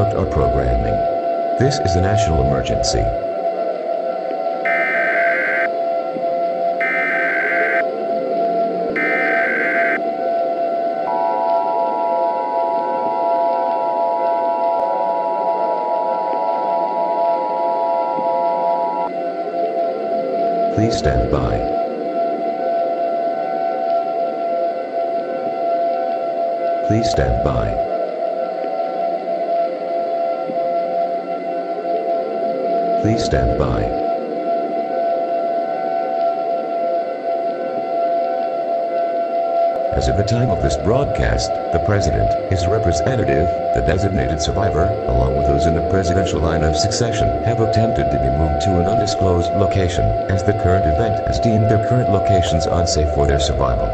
interrupt our programming. This is a national emergency. Please stand by. Please stand by. Please stand by. As of the time of this broadcast, the President, his representative, the designated survivor, along with those in the presidential line of succession, have attempted to be moved to an undisclosed location, as the current event has deemed their current locations unsafe for their survival.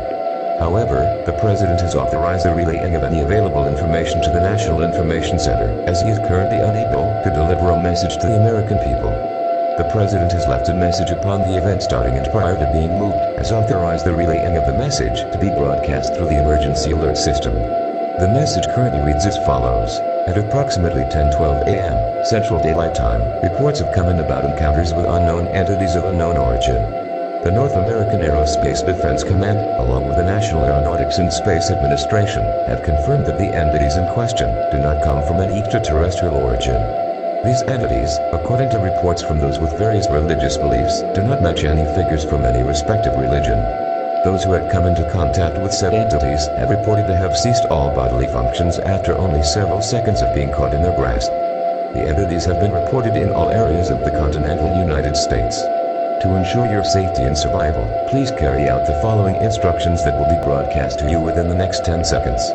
However, the President has authorized the relaying of any available information to the National Information Center, as he is currently unable to deliver a message to the American people. The President has left a message upon the event starting and prior to being moved, has authorized the relaying of the message to be broadcast through the emergency alert system. The message currently reads as follows. At approximately 10:12 a.m. Central Daylight Time, reports have come in about encounters with unknown entities of unknown origin. The North American Aerospace Defense Command, along with the National Aeronautics and Space Administration, have confirmed that the entities in question do not come from any extraterrestrial origin. These entities, according to reports from those with various religious beliefs, do not match any figures from any respective religion. Those who had come into contact with said entities have reported to have ceased all bodily functions after only several seconds of being caught in their grasp. The entities have been reported in all areas of the continental United States. To ensure your safety and survival, please carry out the following instructions that will be broadcast to you within the next 10 seconds.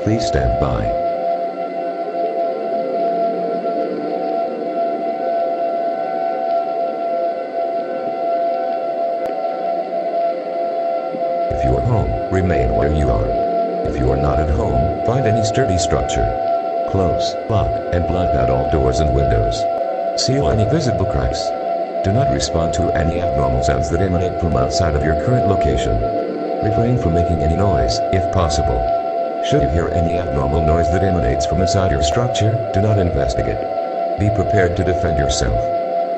Please stand by. If you are home, remain where you are. If you are not at home, find any sturdy structure. Close, lock, and block out all doors and windows. Seal any visible cracks. Do not respond to any abnormal sounds that emanate from outside of your current location. Refrain from making any noise, if possible. Should you hear any abnormal noise that emanates from inside your structure, do not investigate. Be prepared to defend yourself.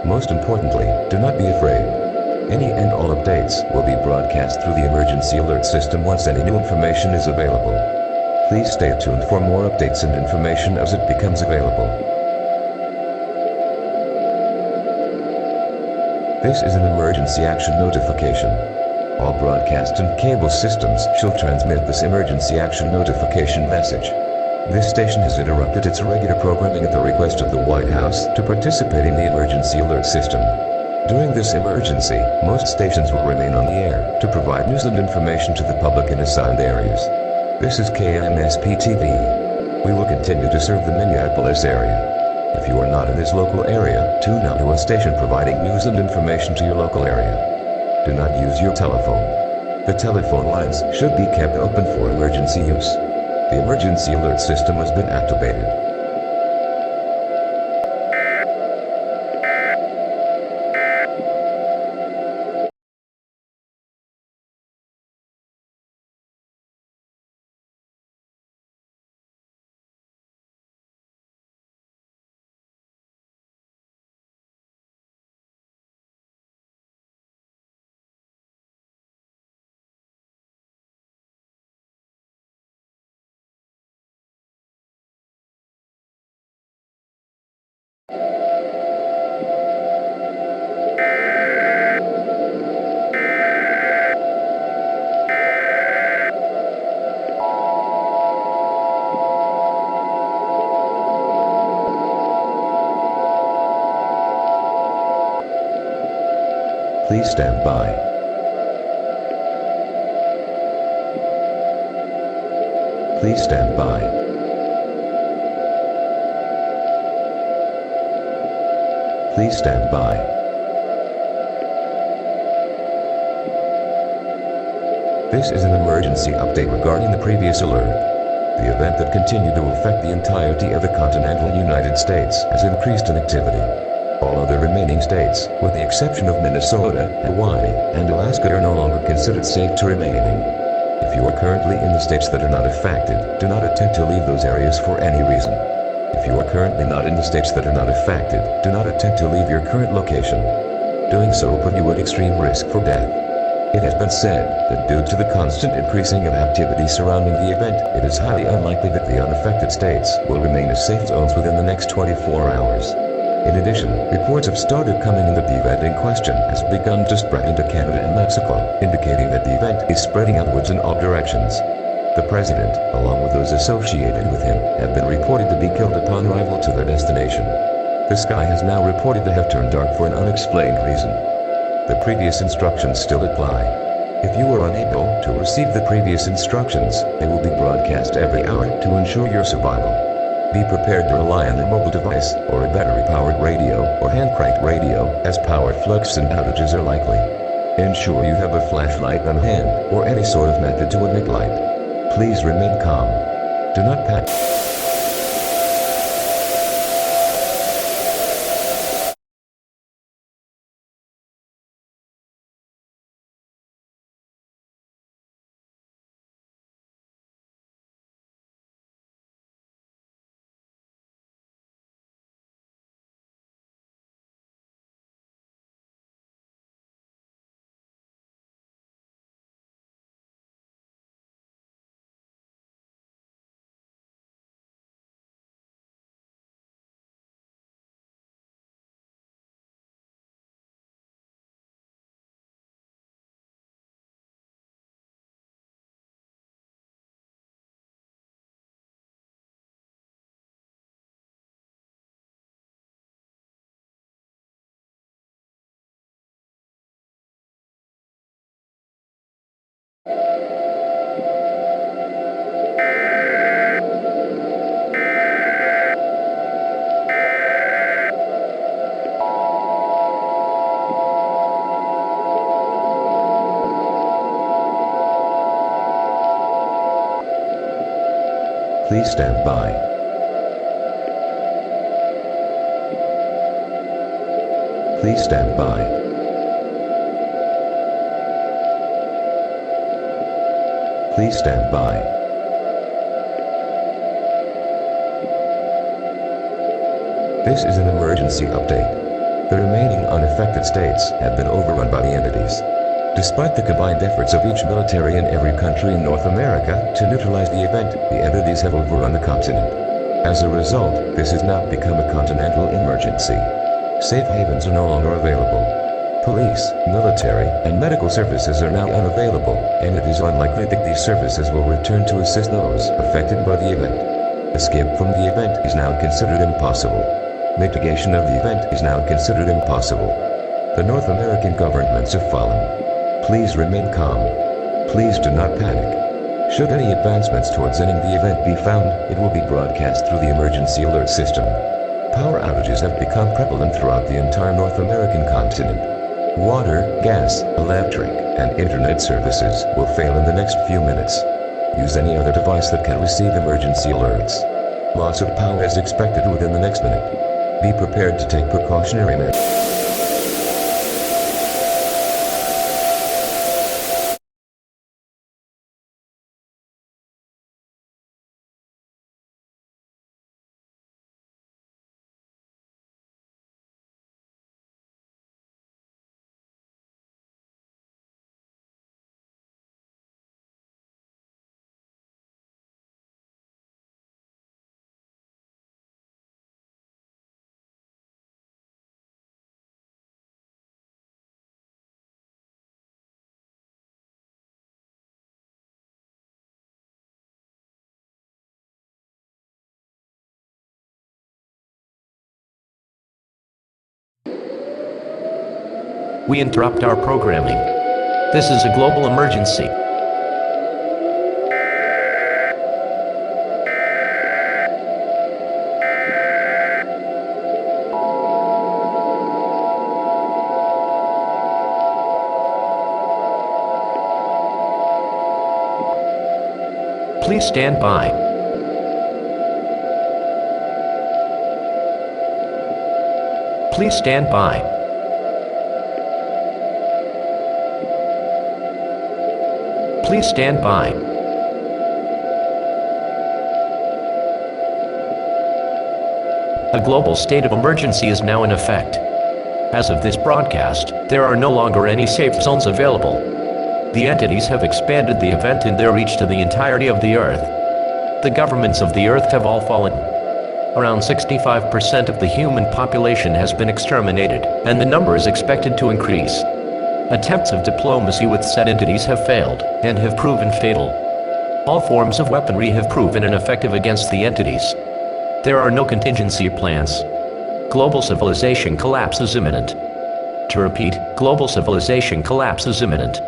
Most importantly, do not be afraid. Any and all updates will be broadcast through the emergency alert system once any new information is available. Please stay tuned for more updates and information as it becomes available. This is an emergency action notification. All broadcast and cable systems shall transmit this emergency action notification message. This station has interrupted its regular programming at the request of the White House to participate in the emergency alert system. During this emergency, most stations will remain on the air to provide news and information to the public in assigned areas. This is KMSP-TV. We will continue to serve the Minneapolis area. If you are not in this local area, tune out to a station providing news and information to your local area. Do not use your telephone. The telephone lines should be kept open for emergency use. The emergency alert system has been activated. Please stand by. Please stand by. Please stand by. This is an emergency update regarding the previous alert. The event that continued to affect the entirety of the continental United States has increased in activity. All other remaining states, with the exception of Minnesota, Hawaii, and Alaska, are no longer considered safe to remain in. If you are currently in the states that are not affected, do not attempt to leave those areas for any reason. If you are currently not in the states that are not affected, do not attempt to leave your current location. Doing so will put you at extreme risk for death. It has been said that due to the constant increasing of activity surrounding the event, it is highly unlikely that the unaffected states will remain as safe zones within the next 24 hours. In addition, reports have started coming in that the event in question has begun to spread into Canada and Mexico, indicating that the event is spreading outwards in all directions. The president, along with those associated with him, have been reported to be killed upon arrival to their destination. The sky has now reported to have turned dark for an unexplained reason. The previous instructions still apply. If you are unable to receive the previous instructions, they will be broadcast every hour to ensure your survival. Be prepared to rely on a mobile device, or a battery-powered radio, or hand-cranked radio, as power flux and outages are likely. Ensure you have a flashlight on hand, or any sort of method to emit light. Please remain calm. Do not panic. Please stand by. Please stand by. Please stand by. This is an emergency update. The remaining unaffected states have been overrun by the entities. Despite the combined efforts of each military in every country in North America to neutralize the event, the entities have overrun the continent. As a result, this has now become a continental emergency. Safe havens are no longer available. Police, military, and medical services are now unavailable, and it is unlikely that these services will return to assist those affected by the event. Escape from the event is now considered impossible. Mitigation of the event is now considered impossible. The North American governments have fallen. Please remain calm. Please do not panic. Should any advancements towards ending the event be found, it will be broadcast through the emergency alert system. Power outages have become prevalent throughout the entire North American continent. Water, gas, electric, and internet services will fail in the next few minutes. Use any other device that can receive emergency alerts. Loss of power is expected within the next minute. Be prepared to take precautionary measures. We interrupt our programming. This is a global emergency. Please stand by. Please stand by. Please stand by. A global state of emergency is now in effect. As of this broadcast, there are no longer any safe zones available. The entities have expanded the event in their reach to the entirety of the Earth. The governments of the Earth have all fallen. Around 65% of the human population has been exterminated, and the number is expected to increase. Attempts of diplomacy with said entities have failed, and have proven fatal. All forms of weaponry have proven ineffective against the entities. There are no contingency plans. Global civilization collapse is imminent. To repeat, global civilization collapse is imminent.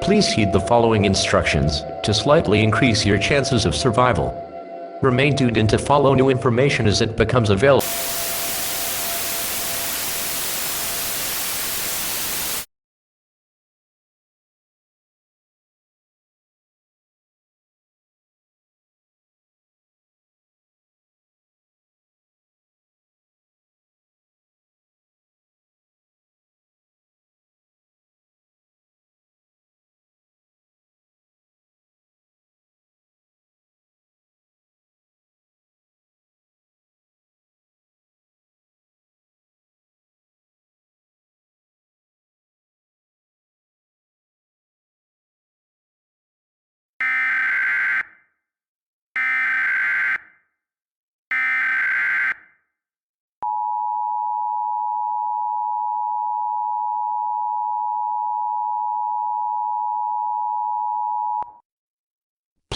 Please heed the following instructions to slightly increase your chances of survival. Remain tuned in to follow new information as it becomes available.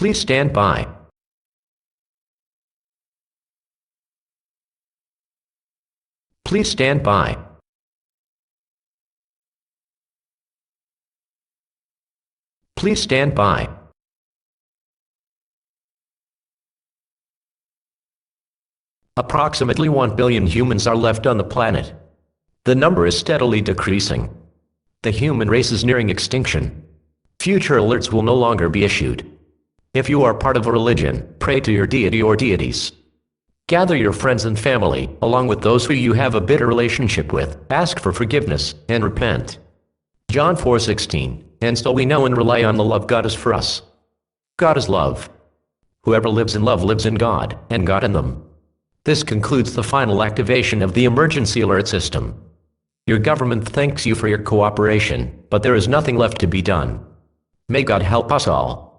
Please stand by. Please stand by. Please stand by. Approximately 1 billion humans are left on the planet. The number is steadily decreasing. The human race is nearing extinction. Future alerts will no longer be issued. If you are part of a religion, pray to your deity or deities. Gather your friends and family, along with those who you have a bitter relationship with, ask for forgiveness, and repent. John 4:16, and so we know and rely on the love God is for us. God is love. Whoever lives in love lives in God, and God in them. This concludes the final activation of the emergency alert system. Your government thanks you for your cooperation, but there is nothing left to be done. May God help us all.